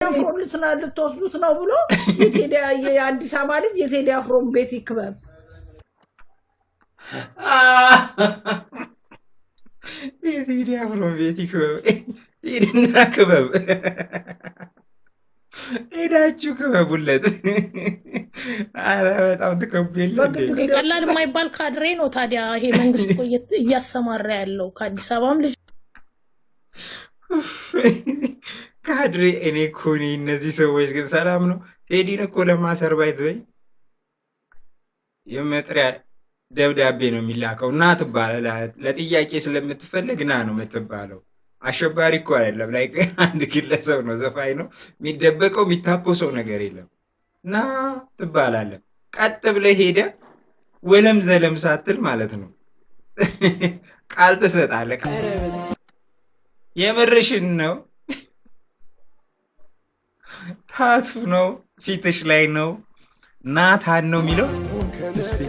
አፍሮ ልትወስዱት ነው ብሎ የአዲስ አበባ ልጅ የቴዲ አፍሮን ቤት ይክበብ የቴዲ አፍሮን ቤት ይክበብ ሄድና ክበብ ሄዳችሁ ክበቡለት። ኧረ በጣም ትከብየለ ቀላል የማይባል ካድሬ ነው ታዲያ ይሄ መንግስት እኮ እያሰማራ ያለው ከአዲስ አበባም ልጅ ካድሬ። እኔ እኮ እነዚህ ሰዎች ግን ሰላም ነው። ቴዲን እኮ ለማሰር ባይተወይ የመጥሪያ ደብዳቤ ነው የሚላከው እና ትባላለህ። ለጥያቄ ስለምትፈልግ ና ነው የምትባለው። አሸባሪ እኮ አይደለም። ላይክ አንድ ግለሰብ ነው፣ ዘፋኝ ነው። የሚደበቀው የሚታኮሰው ነገር የለም። እና ትባላለህ። ቀጥ ብለህ ሄደህ ወለም ዘለም ሳትል ማለት ነው ቃል ትሰጣለህ። የምርሽን ነው። ታቱ ነው ፊትሽ ላይ ነው። ናታን ነው የሚለው። እስቲ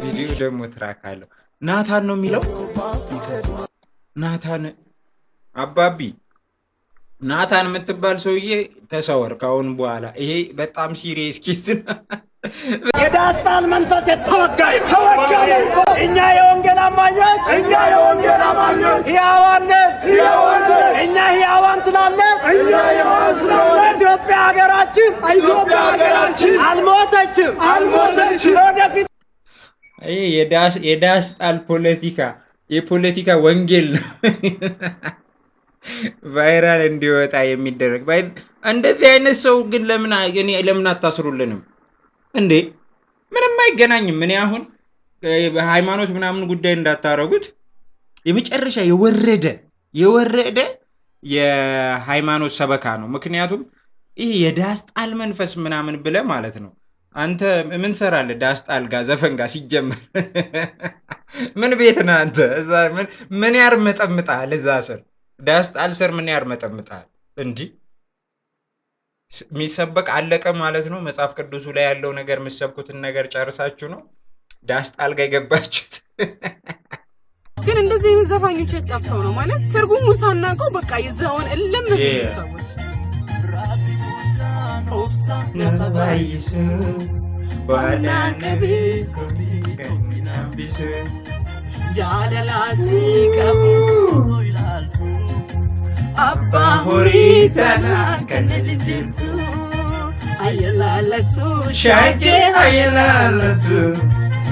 ቪዲዮ ደግሞ ትራክ አለው። ናታን ነው የሚለው። ናታን አባቢ ናታን የምትባል ሰውዬ ተሰወር ካሁን በኋላ። ይሄ በጣም ሲሪየስ ኬዝ ነው። የዳስጣል መንፈስ ተወጋይ እኛ የወንጌል አማኞች ሕያዋን እኛ ሕያዋን ስላለን ኢትዮጵያ ሀገራችን አልሞተችም። ወደፊት ይሄ የዳስጣል ፖለቲካ የፖለቲካ ወንጌል ነው። ቫይራል እንዲወጣ የሚደረግ እንደዚህ አይነት ሰው ግን ለምን አታስሩልንም እንዴ? ምንም አይገናኝም። እኔ አሁን በሃይማኖት ምናምን ጉዳይ እንዳታረጉት። የመጨረሻ የወረደ የሃይማኖት ሰበካ ነው። ምክንያቱም ይሄ የዳስጣል መንፈስ ምናምን ብለ ማለት ነው። አንተ ምን ሰራለህ ዳስጣል ጋር ዘፈን ጋር ሲጀመር? ምን ቤት ነህ አንተ? እዛ ምን ያርመጠምጣል? እዛ ስር ዳስጣል ስር ምን ያርመጠምጣል? እንዲህ የሚሰበክ አለቀ ማለት ነው። መጽሐፍ ቅዱሱ ላይ ያለው ነገር የምትሰብኩትን ነገር ጨርሳችሁ ነው ዳስጣል ጋር የገባችሁት። ግን እንደዚህ አይነት ዘፋኞች ጠፍተው ነው ማለት ትርጉሙ ሳናውቀው በቃ ይዘውን እልም ነው ሰዎች ነባይስ ዋና ነቢ ቢስ ጃለላሲ ቀቡ አባ ሆሪታና ከነጅጅቱ አየላለቱ ሻጌ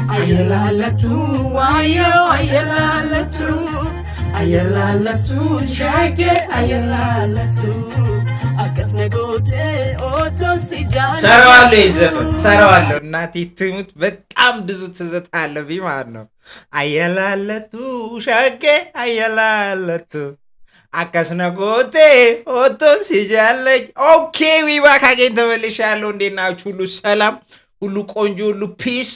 አየላለቱ ዋየው አየላለቱ ሻጌ አየላለቱ አቀስነጎቴ ኦቶ ሲጃለ ሰራዋለሁ ይዘፈን ሰራዋለሁ። እናቴ ትሙት በጣም ብዙ ትዝታ አለብኝ ማለት ነው። አየላለቱ ሻጌ አየላለቱ አቀስነጎቴ ኦቶ ሲጃለች። ኦኬ ዊባክ አገኝ ተመልሻለሁ። እንዴት ናችሁ? ሁሉ ሰላም፣ ሁሉ ቆንጆ፣ ሁሉ ፒስ።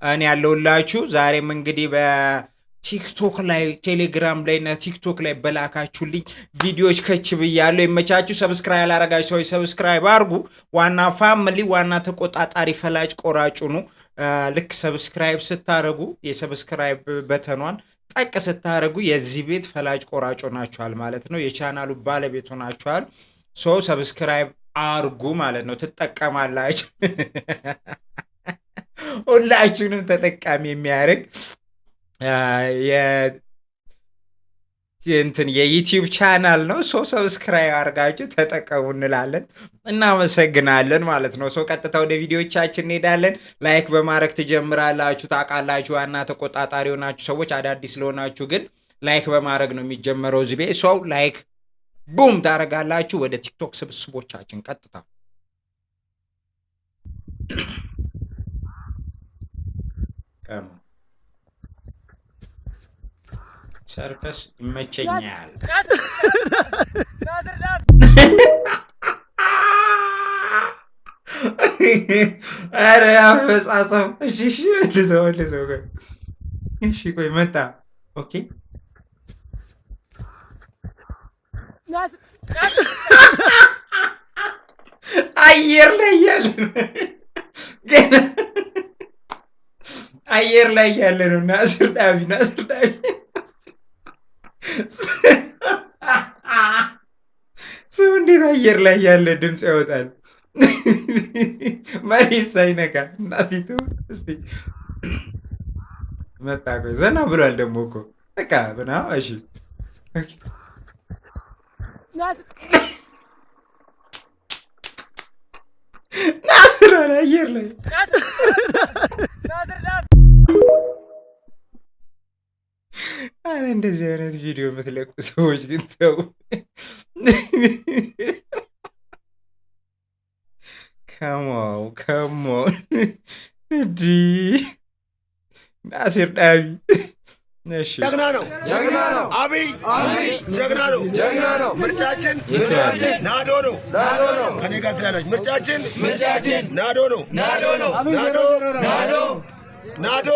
እኔ ያለሁላችሁ ዛሬም እንግዲህ በቲክቶክ ላይ ቴሌግራም ላይ እና ቲክቶክ ላይ በላካችሁልኝ ቪዲዮዎች ከች ብያለሁ። የመቻችሁ ሰብስክራይብ ያላረጋችሁ ሰዎች ሰብስክራይብ አድርጉ። ዋና ፋሚሊ ዋና ተቆጣጣሪ ፈላጭ ቆራጩ ነው። ልክ ሰብስክራይብ ስታረጉ የሰብስክራይብ በተኗን ጠቅ ስታረጉ የዚህ ቤት ፈላጭ ቆራጮ ናችኋል ማለት ነው። የቻናሉ ባለቤት ሆናችኋል። ሶ ሰብስክራይብ አርጉ ማለት ነው። ትጠቀማላችሁ። ሁላችሁንም ተጠቃሚ የሚያደርግ የዩቲዩብ ቻናል ነው። ሶ ሰብስክራይብ አድርጋችሁ ተጠቀሙ እንላለን። እናመሰግናለን ማለት ነው። ሶ ቀጥታ ወደ ቪዲዮቻችን እንሄዳለን። ላይክ በማድረግ ትጀምራላችሁ። ታውቃላችሁ ዋና ተቆጣጣሪ ሆናችሁ ሰዎች፣ አዳዲስ ለሆናችሁ ግን ላይክ በማድረግ ነው የሚጀመረው እዚህ ቤት። ሶ ላይክ ቡም ታደርጋላችሁ። ወደ ቲክቶክ ስብስቦቻችን ቀጥታ ሰርከስ ይመቸኛል። አረ አፈጻጸም እሺ ልዘው እሺ ቆይ መጣ። ኦኬ አየር ላይ ያለን ገና አየር ላይ ያለ ነው። ናስር ዳቢ ሰው እንዴት አየር ላይ ያለ ድምፅ ያወጣል መሬት ሳይነካ። እናቲቱ እስቲ መጣ። ቆይ ዘና ብሏል ደግሞ እኮ በቃ ብና። እሺ ናስር አየር ላይ አረ እንደዚህ አይነት ቪዲዮ የምትለቁ ሰዎች ግን ተው። ከሞን እንዲ ናስር ዳቢ ጀግና ነው አብይ ጀግና ነው። ምርጫችን ናዶ ነው። ከኔ ጋር ትላለች። ምርጫችን ናዶ ነው። ናዶ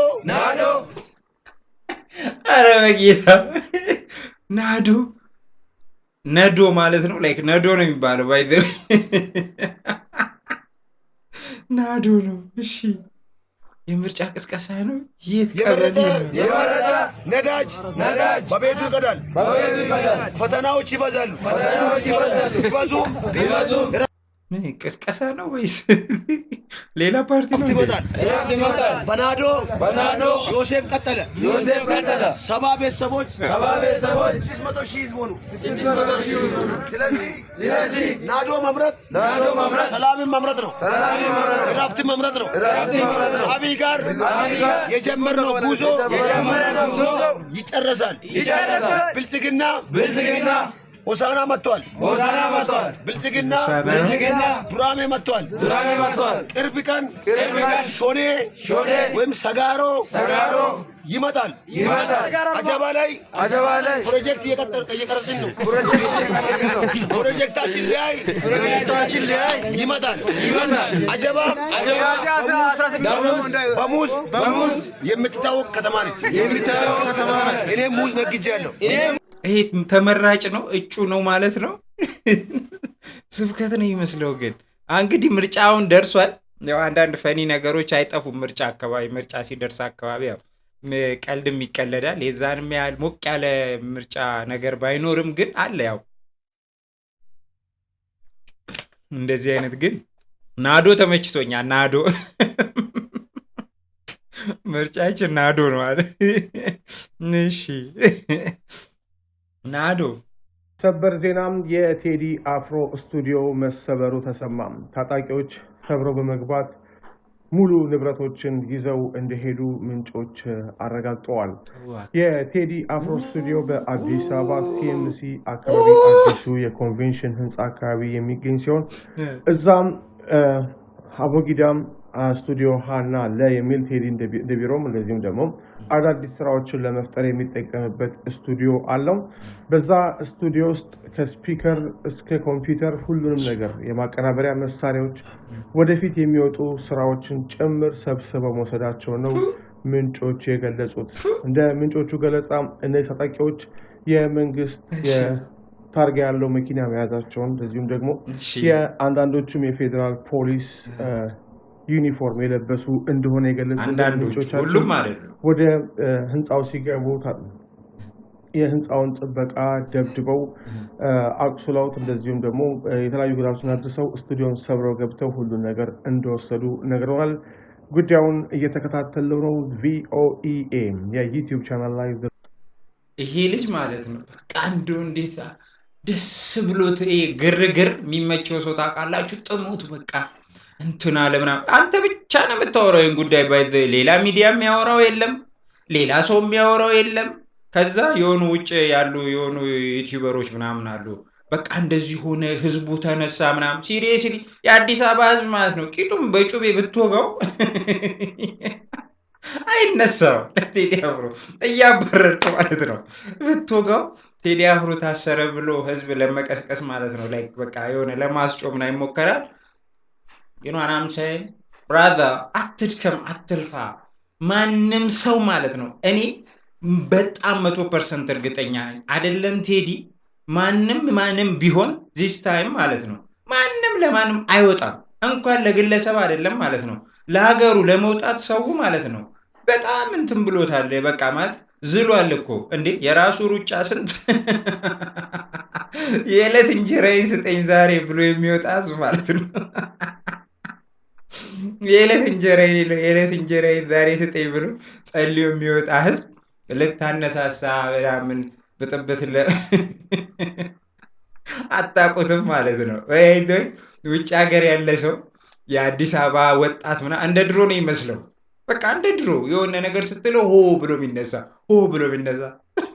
አረ በጌታ ነዶ ማለት ነው። ላይክ ነዶ ነው የሚባለው። ባይዘ ናዶ ነው። እሺ የምርጫ ቅስቀሳ ነው። የት ቀበሌ ነው? የመረጠ ነዳጅ በቤቱ ይቀዳል። ፈተናዎች ይበዛሉ። ቢበዙ ምን ቅስቀሳ ነው ወይስ ሌላ ፓርቲ ነው? በናዶ ዮሴፍ ቀጠለ 70 ቤተሰቦች 600,000 ህዝብ ሆኑ። ስለዚህ ናዶ መምረጥ ሰላምን መምረጥ ነው። እረፍትን መምረጥ ነው። አብይ ጋር የጀመርነው ጉዞ ይጨረሳል። ብልጽግና ሆሳና መጥቷል። ብልጽግና ዱራሜ መጥቷል። ቅርብ ቀን ሾኔ ወይም ሰጋሮ ይመጣል። አጀባ ላይ ፕሮጀክት እየቀረጽን ነው። ፕሮጀክታችን ሊያይ ይመጣል። አጀባ በሙዝ የምትታወቅ ከተማ ነች። እኔ ሙዝ ነግጄያለሁ። ይሄ ተመራጭ ነው፣ እጩ ነው ማለት ነው። ስብከት ነው ይመስለው። ግን እንግዲህ ምርጫውን ደርሷል። ያው አንዳንድ ፈኒ ነገሮች አይጠፉም። ምርጫ ሲደርስ አካባቢ ያው ቀልድም ይቀለዳል። የዛንም ያህል ሞቅ ያለ ምርጫ ነገር ባይኖርም ግን አለ። ያው እንደዚህ አይነት ግን ናዶ ተመችቶኛል። ናዶ ምርጫችን ናዶ ነው አለ። እሺ ናዶ። ሰበር ዜናም የቴዲ አፍሮ ስቱዲዮ መሰበሩ ተሰማ። ታጣቂዎች ሰብረው በመግባት ሙሉ ንብረቶችን ይዘው እንደሄዱ ምንጮች አረጋግጠዋል። የቴዲ አፍሮ ስቱዲዮ በአዲስ አበባ ሲኤምሲ አካባቢ አዲሱ የኮንቬንሽን ህንፃ አካባቢ የሚገኝ ሲሆን እዛም አቦጊዳም ስቱዲዮ ሃና የሚል ቴዲ እንደቢሮም እንደዚሁም ደግሞ አዳዲስ ስራዎችን ለመፍጠር የሚጠቀምበት ስቱዲዮ አለው። በዛ ስቱዲዮ ውስጥ ከስፒከር እስከ ኮምፒውተር ሁሉንም ነገር የማቀናበሪያ መሳሪያዎች ወደፊት የሚወጡ ስራዎችን ጭምር ሰብስበው መውሰዳቸው ነው ምንጮች የገለጹት። እንደ ምንጮቹ ገለጻ እነዚህ ታጣቂዎች የመንግስት ታርጋ ያለው መኪና መያዛቸውን እንደዚሁም ደግሞ የአንዳንዶቹም የፌዴራል ፖሊስ ዩኒፎርም የለበሱ እንደሆነ የገለጹ ሁሉም ማለት ነው። ወደ ህንፃው ሲገቡ የህንፃውን ጥበቃ ደብድበው አቁስለውት እንደዚሁም ደግሞ የተለያዩ ጉዳቶችን አድርሰው ስቱዲዮን ሰብረው ገብተው ሁሉን ነገር እንደወሰዱ ነግረዋል። ጉዳዩን እየተከታተለው ነው። ቪኦኤ የዩቲዩብ ቻናል ላይ ይሄ ልጅ ማለት ነው በቃ እንደው እንዴት ደስ ብሎት ግርግር የሚመቸው ሰው ታውቃላችሁ። ጥሞት በቃ እንትና ለምናምን አንተ ብቻ ነው የምታወራው ይሄን ጉዳይ። ባይዘ ሌላ ሚዲያ የሚያወራው የለም፣ ሌላ ሰው የሚያወራው የለም። ከዛ የሆኑ ውጭ ያሉ የሆኑ ዩቲዩበሮች ምናምን አሉ። በቃ እንደዚህ ሆነ፣ ህዝቡ ተነሳ ምናምን። ሲሪየስሊ የአዲስ አበባ ህዝብ ማለት ነው ቂጡም በጩቤ ብትወጋው አይነሳው። ለቴዲ አፍሮ እያበረርክ ማለት ነው ብትወጋው ቴዲ አፍሮ ታሰረ ብሎ ህዝብ ለመቀስቀስ ማለት ነው። ላይክ በቃ የሆነ ለማስጮህ ምናምን ይሞከራል። ይኖራምሰ ብራዘር አትድከም፣ አትልፋ። ማንም ሰው ማለት ነው እኔ በጣም 100% እርግጠኛ ነኝ አይደለም ቴዲ ማንም ቢሆን ዚስ ታይም ማለት ነው ማንም ለማንም አይወጣም። እንኳን ለግለሰብ አይደለም ማለት ነው ለሀገሩ ለመውጣት ሰው ማለት ነው በጣም እንትን ብሎታል። በቃ ማለት ዝሏል እኮ እንዴ! የራሱ ሩጫ ስንት የዕለት እንጀራዬን ስጠኝ ዛሬ ብሎ የሚወጣ ህዝብ ማለት ነው። የዕለት እንጀራዬን ዛሬ ስጠኝ ብሎ ጸልዮ የሚወጣ ህዝብ ልታነሳሳ ምናምን ብጥብጥ አታውቁትም ማለት ነው። ውጭ ሀገር ያለ ሰው የአዲስ አበባ ወጣት ምናምን እንደ ድሮ ነው ይመስለው። በቃ እንደ ድሮ የሆነ ነገር ስትለው ሆ ብሎ የሚነሳ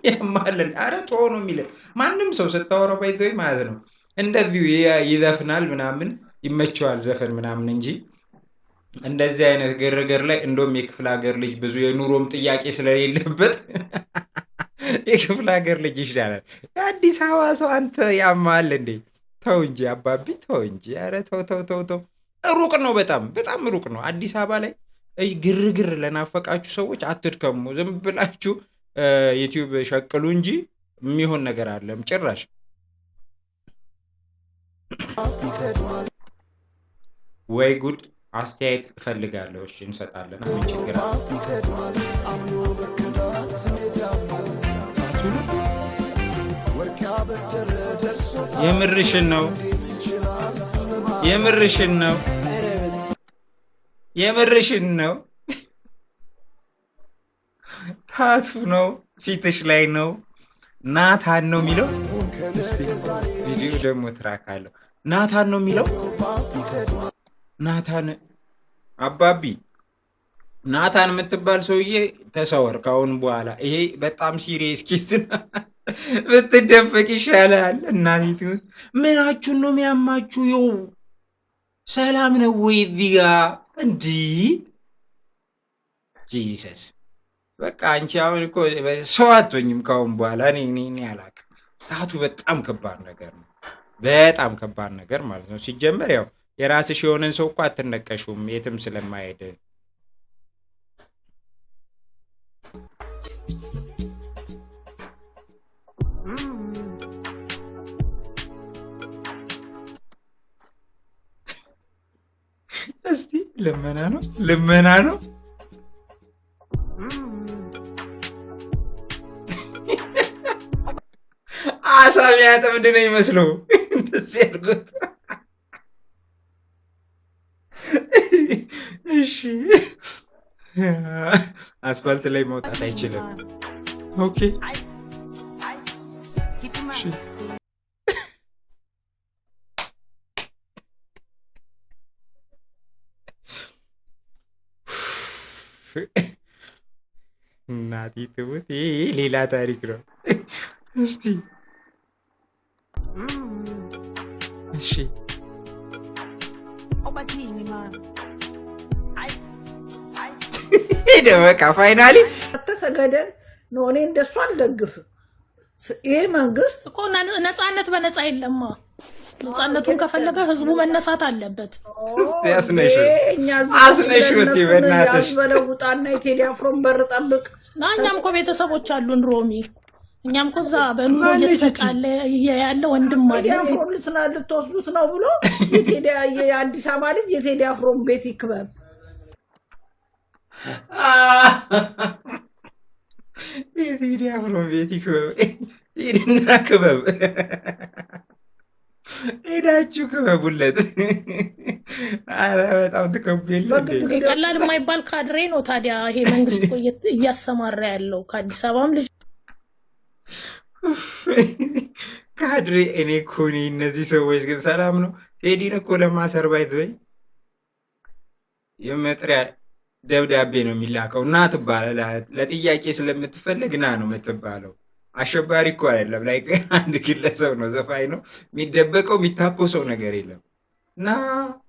ያማለን። አረ ቶ ነው የሚለ ማንም ሰው ስታወራው ባይዘይ ማለት ነው። እንደዚሁ ይዘፍናል ምናምን ይመቸዋል ዘፈን ምናምን እንጂ እንደዚህ አይነት ግርግር ላይ እንደውም የክፍለ ሀገር ልጅ ብዙ የኑሮም ጥያቄ ስለሌለበት የክፍለ ሀገር ልጅ ይሻላል። የአዲስ አበባ ሰው አንተ ያማል እንዴ? ተው እንጂ አባቢ ተው እንጂ። ኧረ ተው። ሩቅ ነው፣ በጣም ሩቅ ነው። አዲስ አበባ ላይ ግርግር ለናፈቃችሁ ሰዎች አትድከሙ። ዝም ብላችሁ ዩቲዩብ ሸቅሉ እንጂ የሚሆን ነገር አለም ጭራሽ። ወይ ጉድ! አስተያየት እፈልጋለሁ። እሺ እንሰጣለን። ምን ችግር አለ? የምርሽን ነው። ታቱ ነው ፊትሽ ላይ ነው። ናታን ነው የሚለው። ቪዲዮ ደግሞ ትራክ አለው። ናታን ነው የሚለው። ናታን አባቢ ናታን የምትባል ሰውዬ ተሰወር ካሁን በኋላ። ይሄ በጣም ሲሪየስ ኬዝ ብትደበቅ ይሻላል። እናቴ ምናችሁን ነው የሚያማችሁ? ይው ሰላም ነው ወይ እዚህ ጋ? እንዲህ ጂሰስ በቃ አንቺ አሁን እኮ ሰው አትሆኝም ካሁን በኋላ። እኔ አላውቅም። ታቱ በጣም ከባድ ነገር ነው። በጣም ከባድ ነገር ማለት ነው። ሲጀመር ያው የራስሽ የሆነን ሰው እኮ አትነቀሹም የትም ስለማይሄድ። እስቲ ልመና ነው። አሳ የሚያጠምድ ነው ይመስለው እንደዚህ ያድርጉት። እሺ አስፋልት ላይ መውጣት አይችልም። ኦኬ እሺ እናቴ ትሙት፣ ይሄ ሌላ ታሪክ ነው። እስቲ እሺ በቃ ፋይናሊ ተገደል ነው። እኔ እንደሱ አልደግፍም። ይሄ መንግስት እኮ ነፃነት በነፃ የለማ። ነፃነቱን ከፈለገ ህዝቡ መነሳት አለበት። አስነሽ ውስጥ በእናትሽ በለውጣና የቴዲ አፍሮን በር ጠብቅ። እኛም እኮ ቤተሰቦች አሉን ሮሚ። እኛም እኮ እዛ በኑሮ እየተሰቃለ ያለ ወንድም አለ። አፍሮን ልትወስዱት ነው ብሎ የአዲስ አበባ ልጅ የቴዲ አፍሮን ቤት ይክበብ። የቴዲ አፍሮን ቤት ይክበብ። ሂድና ክበብ፣ ሄዳችሁ ክበቡለት። አረ በጣም ትከቡ የለ። ቀላል የማይባል ካድሬ ነው ታዲያ ይሄ መንግስት እኮ እያሰማራ ያለው ከአዲስ አበባም ልጅ ካድሬ። እኔ እኮ እነዚህ ሰዎች ግን ሰላም ነው። ቴዲን እኮ ለማሰር ባይተወይ የመጥሪያ ደብዳቤ ነው የሚላከው። ና ትባላለህ። ለጥያቄ ስለምትፈልግ ና ነው የምትባለው። አሸባሪ እኮ አይደለም። ላይ አንድ ግለሰብ ነው፣ ዘፋኝ ነው። የሚደበቀው የሚታኮሰው ነገር የለም። ና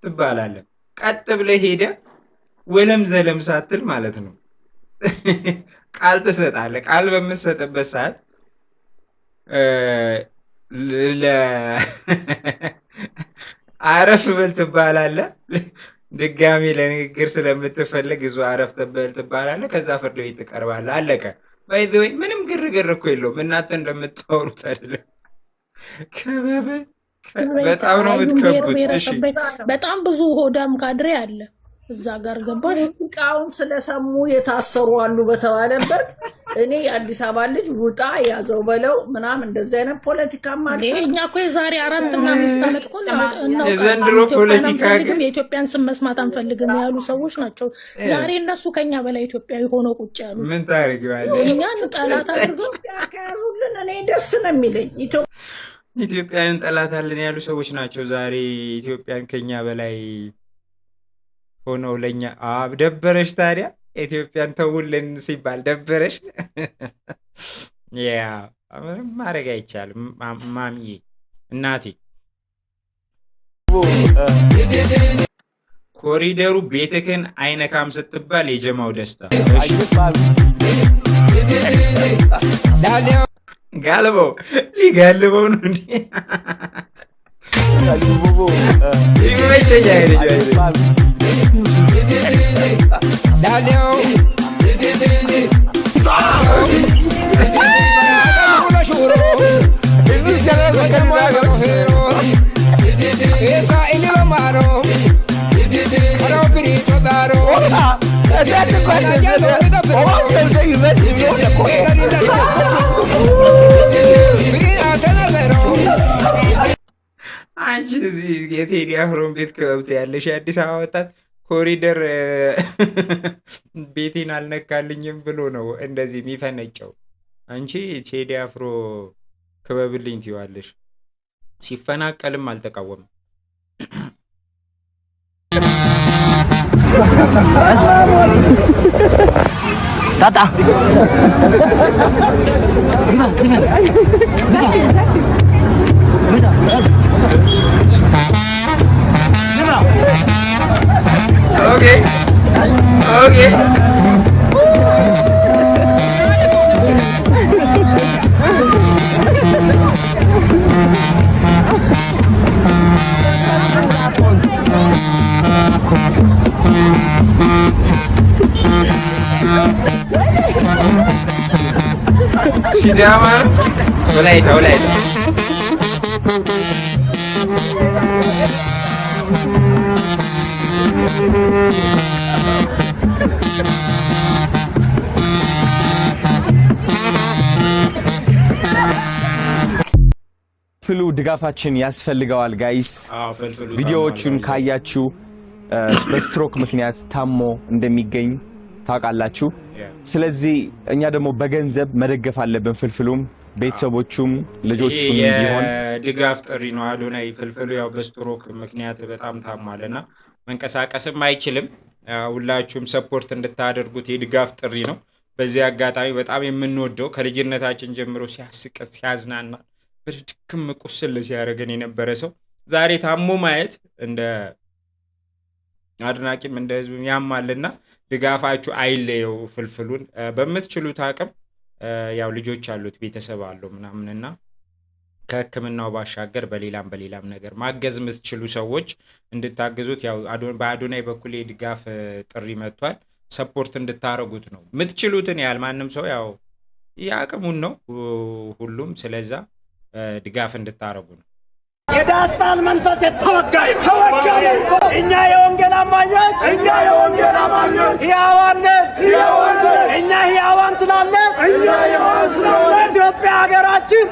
ትባላለህ። ቀጥ ብለህ ሄደህ ወለም ዘለም ሳትል ማለት ነው ቃል ትሰጣለህ። ቃል በምትሰጥበት ሰዓት አረፍ በል ትባላለህ። ድጋሚ ለንግግር ስለምትፈልግ እዙ አረፍ በል ትባላለህ። ከዛ ፍርድ ቤት ትቀርባለህ። አለቀ። ባይዘወይ ምንም ግርግር እኮ የለውም። እናንተ እንደምታወሩት አይደለም። በጣም ነው የምትከቡት። እሺ በጣም ብዙ ሆዳም ካድሬ አለ። እዛ ጋር ገባሽ ሙዚቃውን ስለሰሙ የታሰሩ አሉ በተባለበት እኔ የአዲስ አበባ ልጅ ውጣ ያዘው በለው ምናምን እንደዚህ አይነት ፖለቲካ ማለት እኛ እኮ የዛሬ 4 እና 5 ዓመት እኮ ነው የዘንድሮ ፖለቲካ ግን የኢትዮጵያን ስም መስማት አንፈልግም ያሉ ሰዎች ናቸው ዛሬ እነሱ ከኛ በላይ ኢትዮጵያዊ ሆነው ቁጭ ያሉ ምን ታርጊዋለሽ እኛን ጠላት አድርገው ያካዙልን እኔ ደስ ነው የሚለኝ ኢትዮጵያን ጠላት አለን ያሉ ሰዎች ናቸው ዛሬ ኢትዮጵያን ከኛ በላይ ሆነው ለኛ ደበረሽ ታዲያ ኢትዮጵያን ተውልን ሲባል ደበረሽ ያ ማረጋ ይቻላል ማሚዬ እናቴ ኮሪደሩ ቤትክን አይነካም ስትባል የጀማው ደስታ ጋልበው ሊጋልበው ነው እንዴ ይመቸኛል Daleo አንቺ እዚህ የቴዲ አፍሮን ቤት ከብት ያለሽ አዲስ አበባ ወጣት ኮሪደር ቤቴን አልነካልኝም ብሎ ነው እንደዚህ የሚፈነጨው አንቺ ቴዲ አፍሮ ክበብልኝ ትይዋለሽ ሲፈናቀልም አልተቃወመም ታታ Okay. Okay. Sidama, walaita. ፍሉ ድጋፋችን ያስፈልገዋል ጋይስ ቪዲዮዎቹን ካያችሁ በስትሮክ ምክንያት ታሞ እንደሚገኝ ታውቃላችሁ ስለዚህ እኛ ደግሞ በገንዘብ መደገፍ አለብን ፍልፍሉም ቤተሰቦቹም ልጆቹም ቢሆን ድጋፍ ጥሪ ነው አዶናይ ፍልፍሉ ያው በስትሮክ ምክንያት በጣም ታሟልና መንቀሳቀስም አይችልም ሁላችሁም ሰፖርት እንድታደርጉት የድጋፍ ጥሪ ነው በዚህ አጋጣሚ በጣም የምንወደው ከልጅነታችን ጀምሮ ሲያስቀስ ሲያዝናና በድክም ቁስል ሲያረገን የነበረ ሰው ዛሬ ታሞ ማየት እንደ አድናቂም እንደ ህዝብ ያማልና ድጋፋችሁ አይለየው ፍልፍሉን በመትችሉት አቅም ያው ልጆች አሉት ቤተሰብ አለው ምናምንና ከህክምናው ባሻገር በሌላም ነገር ማገዝ የምትችሉ ሰዎች እንድታግዙት ያው በአዶናይ በኩል የድጋፍ ጥሪ መጥቷል ሰፖርት እንድታረጉት ነው የምትችሉትን ያህል ማንም ሰው ያው ያቅሙን ነው ሁሉም ስለዛ ድጋፍ እንድታረጉ ነው የዳስታል መንፈስ ተወጋይ እኛ የወንጌል አማኞች ያዋንን እኛ ያዋን ስላለ ኢትዮጵያ ሀገራችን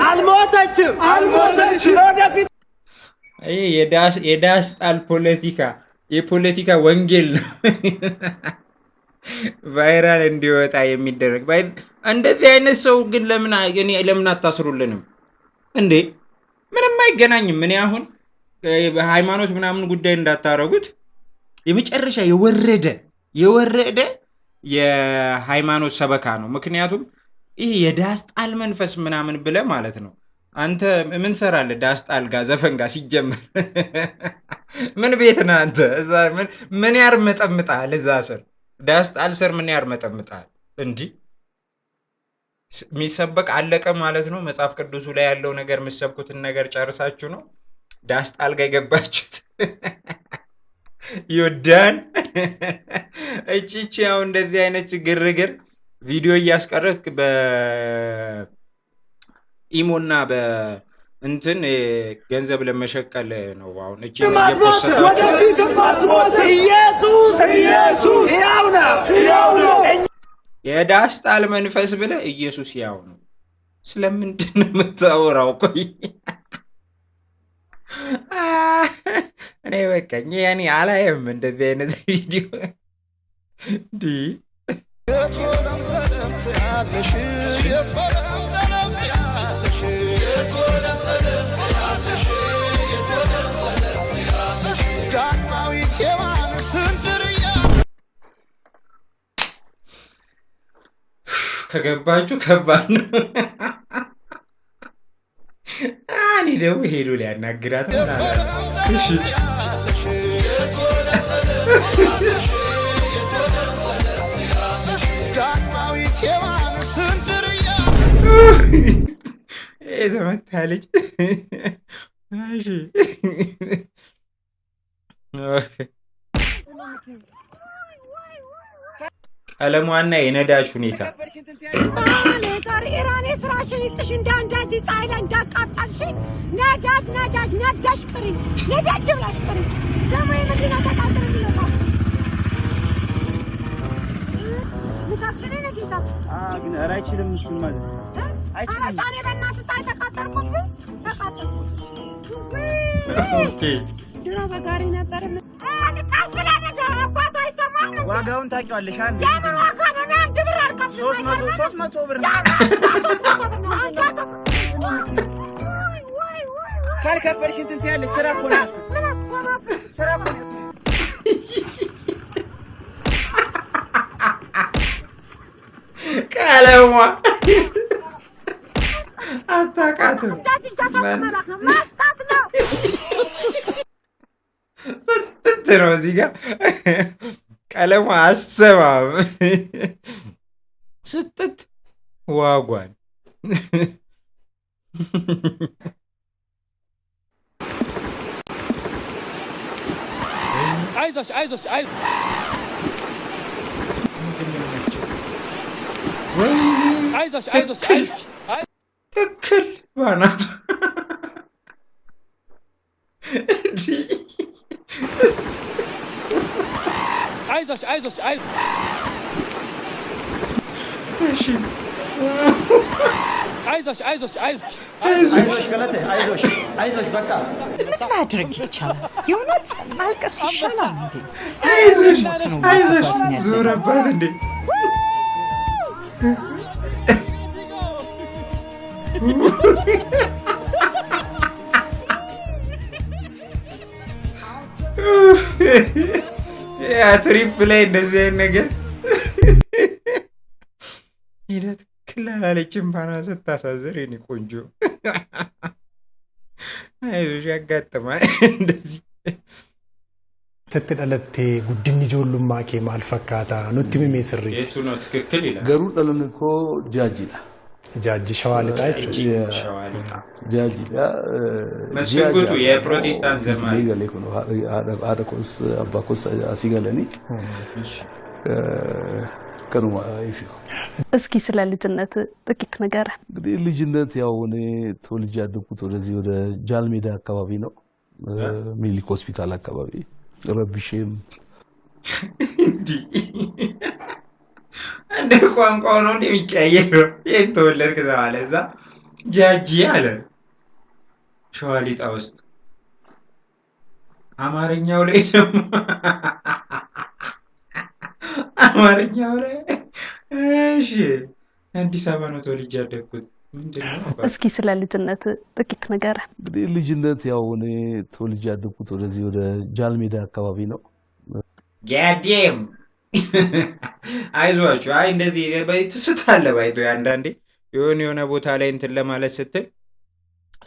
አልሞተችም ወደፊት የዳስታል የፖለቲካ ወንጌል ነው ቫይራል እንዲወጣ የሚደረግ እንደዚህ አይነት ሰው ግን ለምን አታስሩልንም እንዴ ምንም አይገናኝም ምን አሁን በሃይማኖት ምናምን ጉዳይ እንዳታረጉት የመጨረሻ የወረደ የሃይማኖት ሰበካ ነው ምክንያቱም ይሄ የዳስጣል መንፈስ ምናምን ብለ ማለት ነው አንተ ምን ሰራለ ዳስጣል ጋር ዘፈን ጋር ሲጀምር ምን ቤት ነህ አንተ እዛ ምን ያርመጠምጣል እዛ ስር ዳስጣል ስር ምን ያርመጠምጣል እንጂ ሚሰበክ አለቀ ማለት ነው መጽሐፍ ቅዱሱ ላይ ያለው ነገር መስበኩትን ነገር ጨርሳችሁ ነው ዳስጣል ጋር ገባችሁት ይወዳን እቺ ያው እንደዚህ አይነት ግርግር ቪዲዮ እያስቀረክ በኢሞና እንትን ገንዘብ ለመሸቀል ነው። አሁን እቺ ማትሞት ወደፊትም ማትሞት ኢየሱስ ያው ነው። የዳስጣል መንፈስ ብለ ኢየሱስ ያው ነው። ስለምንድን ነው የምታወራው? ቆይ እኔ በቃኝ ያኔ አላየም እንደዚህ አይነት ቪዲዮ ዲ ከገባችሁ ከባድ ነው። እኔ ደግሞ ሄዶ ሊያናግራት የተመታ ልጅ ቀለሟና የነዳጅ ሁኔታ ኢራኔ ስራሽን ይስጥሽ። እንደዚህ ፀሐይ ላይ እንዳቃጣልሽ ነዳጅ ነዳጅ ቅሪ ነዳጅ ብላሽ ቅሪ ደግሞ የመዲና ተቃጥሎ ይለታል ልታክስኔ ነጌታ ግን ኧረ አይችልም እሱን ማለት ኧረ ጫኔ በእናትህ ፀሐይ ተቃጠልኩብኝ ኦኬ ድሮ በጋሪ ነበር ቃስ ብላ ነዳ አባቷ አይሰማም። ዋጋውን ታውቂዋለሽ? አንድ የምን ዋጋ ነው? አንድ ብር አልከፍልም። 300 ብር ካልከፈልሽ እንትን ትያለሽ። ስራ እኮ ነው ያልኩት። ስራ እኮ ነው። ቀለሟ አታውቃትም። ማስታት ነው ስንት ነው እዚህ ጋር ቀለሟ አሰማም ስትት ዋጓን አይዞሽ ትክክል ባናቱ አይዞሽ በቃ ምን ማድረግ ይቻላል? የእውነት ማልቀስ ይሻላል እንዴ? አይዞሽ ዞረባት እንዴ? ያ ትሪፕ ላይ እንደዚህ አይነት ነገር ሂደት ክላላለችም ባና ስታሳዝር የኔ ቆንጆ አይዞሽ ያጋጥማል እንደዚህ ስትደለቴ ጉድኝ ጆሉማ ኬ ማልፈካታ ኑቲ ምን መስሪ የቱ ነው ትክክል ይላል ገሩ ደለን እኮ ጃጂላ ጃጂ ሸዋልጣች ሸዋልጣ ጃጂላ መስጉቱ የፕሮቴስታንት ዘማሪ ይገለ እኮ ነው አደቆስ አባኮስ አሲገለኒ ከኑማ ይፊው እስኪ ስለ ልጅነት ጥቂት ነገር እንግዲህ ልጅነት ያው እኔ ተወልጄ ያደኩት ወደዚህ ወደ ጃልሜዳ አካባቢ ነው ሚሊክ ሆስፒታል አካባቢ ረብሼም እንደ ቋንቋው ነው እንደሚቀያየረው የተወለድክ ተባለ እዛ ጃጂ አለ ሸዋሊጣ ውስጥ አማርኛው ላይ ደግሞ አማርኛው ላይ እሺ አዲስ አበባ ነው ተወልጄ ያደኩት ምንድነው እስኪ ስለ ልጅነት ጥቂት ነገር እንግዲህ ልጅነት ያው እኔ ተወልጄ ያደኩት ወደዚህ ወደ ጃልሜዳ አካባቢ ነው ጋዴም አይዟችሁ አይ እንደዚህ ትስታለ ባይቶ አንዳንዴ የሆነ ቦታ ላይ እንትን ለማለት ስትል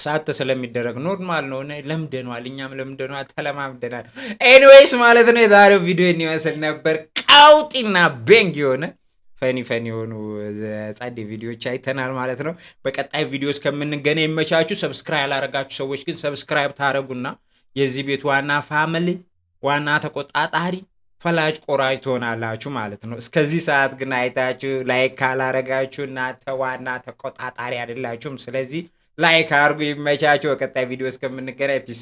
ሳት ስለሚደረግ ኖርማል ነው ለምደናል እኛም ለምደናል ተለማምደናል ኤኒዌይስ ማለት ነው የዛሬው ቪዲዮ ይመስል ነበር ቃውጢና ቤንግ የሆነ ፈኒ የሆኑ ጻዴ ቪዲዮዎች አይተናል ማለት ነው በቀጣይ ቪዲዮስ ከምንገናኝ ይመቻችሁ ሰብስክራይብ ያላረጋችሁ ሰዎች ግን ሰብስክራይብ ታረጉና የዚህ ቤት ዋና ፋሚሊ ዋና ተቆጣጣሪ ፈላጭ ቆራጭ ትሆናላችሁ ማለት ነው እስከዚህ ሰዓት ግን አይታችሁ ላይክ ካላረጋችሁ እናንተ ዋና ተቆጣጣሪ አይደላችሁም ስለዚህ ላይክ አድርጉ። ይመቻችሁ። በቀጣይ ቪዲዮ እስከምንገናኝ ፒስ